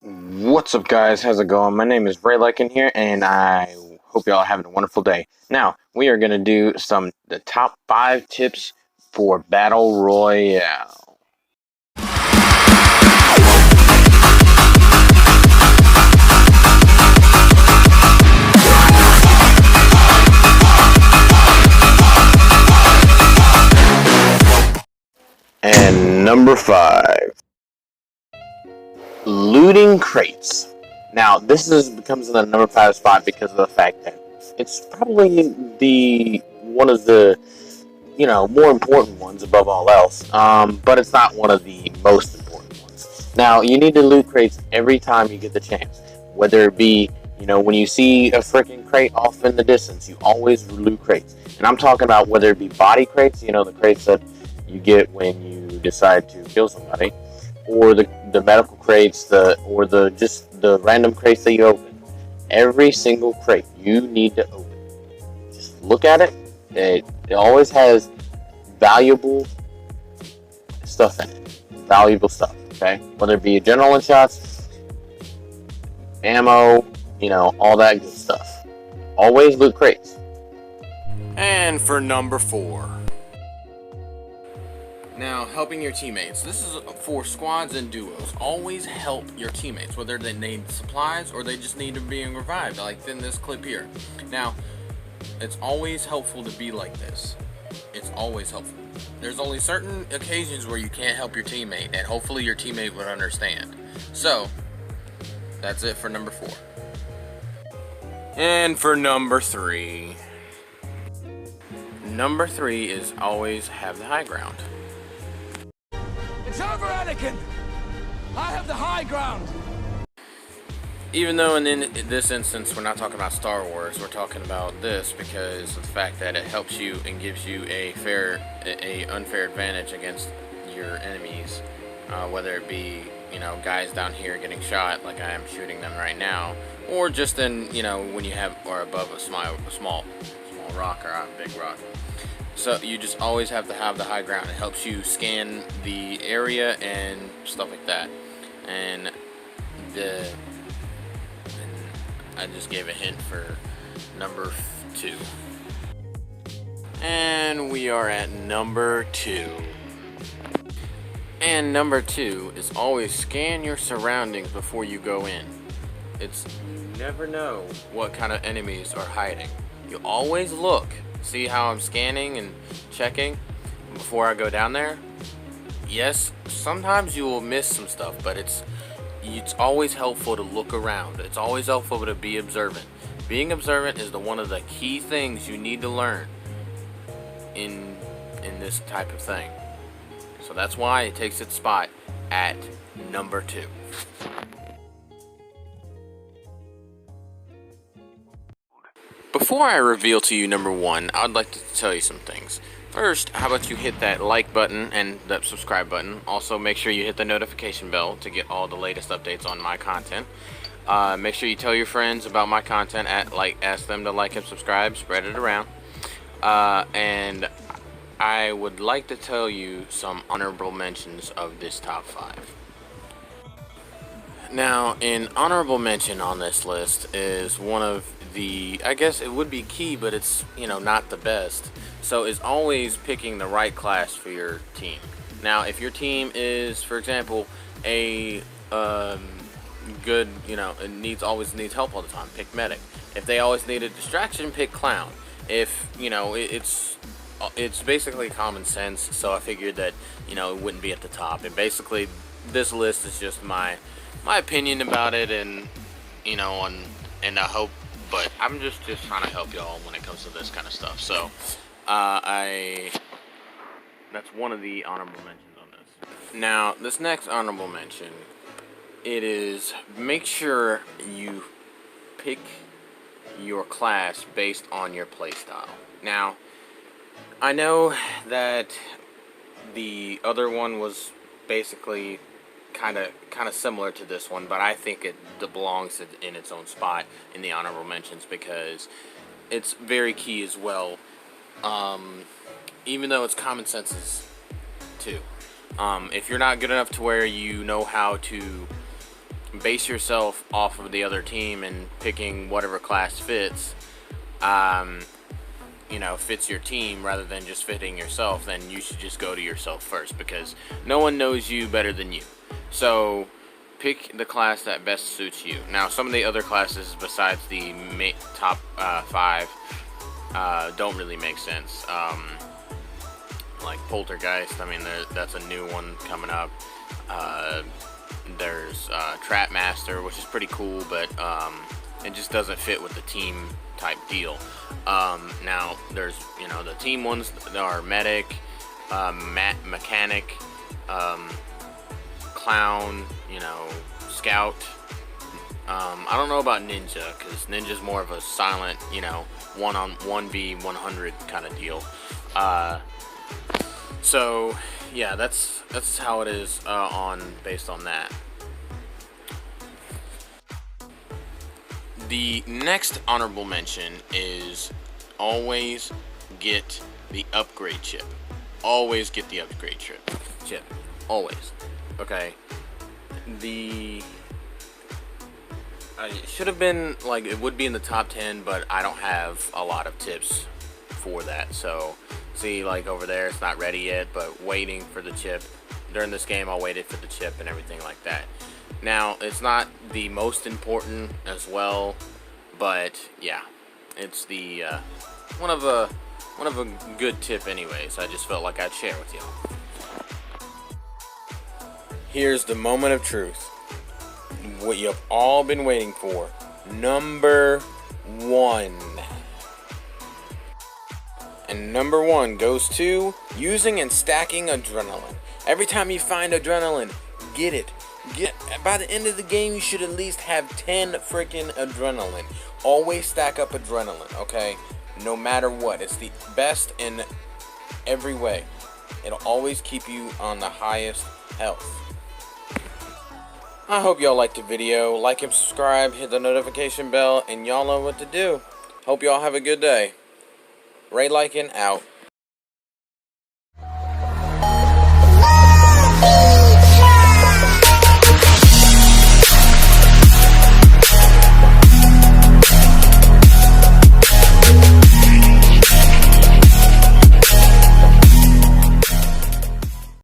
What's up, guys? How's it going? My name is Ray Lycan here, and I hope y'all are having a wonderful day. Now, we are going to do the top 5 tips for Battle Royale. And number 5, looting crates. Now, becomes in the number 5 spot because of the fact that it's probably the one of the more important ones above all else. But it's not one of the most important ones. Now, you need to loot crates every time you get the chance, whether it be, when you see a freaking crate off in the distance, you always loot crates. And I'm talking about whether it be body crates, the crates that you get when you decide to kill somebody, or the medical crates, or the random crates that you open. Every single crate you need to open. Just look at it. It always has valuable stuff in it. Valuable stuff, okay? Whether it be adrenaline shots, ammo, all that good stuff. Always loot crates. And for number 4. Now, helping your teammates. This is for squads and duos. Always help your teammates, whether they need supplies or they just need to be revived, like in this clip here. Now, it's always helpful to be like this. It's always helpful. There's only certain occasions where you can't help your teammate, and hopefully your teammate would understand. So, that's it for number 4. And for number 3. Number 3 is always have the high ground. It's over, Anakin! I have the high ground! Even though in this instance we're not talking about Star Wars, we're talking about this because of the fact that it helps you and gives you a unfair advantage against your enemies, whether it be guys down here getting shot like I am shooting them right now, or just in when you have or above a small rock or a big rock. So you just always have to have the high ground. It helps you scan the area and stuff like that. And I just gave a hint for number 2. And we are at number 2. And number 2 is always scan your surroundings before you go in. You never know what kind of enemies are hiding. You always look. See how I'm scanning and checking before I go down there? Yes, sometimes you will miss some stuff, but it's always helpful to look around. It's always helpful to be observant. Being observant is one of the key things you need to learn in this type of thing. So that's why it takes its spot at number 2. Before I reveal to you number 1, I would like to tell you some things. First, how about you hit that like button and that subscribe button. Also, make sure you hit the notification bell to get all the latest updates on my content. Make sure you tell your friends about my content. Ask them to like and subscribe. Spread it around. And I would like to tell you some honorable mentions of this top 5. Now, an honorable mention on this list is one of I guess it would be key, but it's, not the best. So it's always picking the right class for your team. Now, if your team is, for example, a good, it always needs help all the time, pick medic. If they always need a distraction, pick clown. If, it's basically common sense, so I figured that, it wouldn't be at the top. And basically, this list is just my opinion about it, and, and I hope. But I'm just trying to help y'all when it comes to this kind of stuff. So, that's one of the honorable mentions on this. Now, this next honorable mention, it is make sure you pick your class based on your playstyle. Now, I know that the other one was basically kind of similar to this one, but I think it belongs in its own spot in the honorable mentions because it's very key as well. Even though it's common sense too. If you're not good enough to where you know how to base yourself off of the other team and picking whatever class fits, fits your team rather than just fitting yourself, then you should just go to yourself first, because no one knows you better than you. So pick the class that best suits you. Now, some of the other classes besides the top 5 don't really make sense. Like Poltergeist, I mean, that's a new one coming up. There's Trap Master, which is pretty cool, but it just doesn't fit with the team type deal. Now there's the team ones that are Medic, Mechanic, Clown, Scout. I don't know about Ninja, because Ninja's more of a silent, 1v100 kind of deal. So yeah, that's how it is based on that. The next honorable mention is always get the upgrade chip. Always get the upgrade chip. Always. Okay. It should have been, like, it would be in the top 10, but I don't have a lot of tips for that. So, see, like over there, it's not ready yet, but waiting for the chip. During this game, I waited for the chip and everything like that. Now, it's not the most important as well, but yeah, it's the one of a good tip anyways. I just felt like I'd share with y'all. Here's the moment of truth. What you've all been waiting for. Number 1. And number 1 goes to using and stacking adrenaline. Every time you find adrenaline, get it. By the end of the game, you should at least have 10 freaking adrenaline. Always stack up adrenaline, okay? No matter what. It's the best in every way. It'll always keep you on the highest health. I hope y'all liked the video. Like and subscribe, hit the notification bell, and y'all know what to do. Hope y'all have a good day. Ray Lycan out.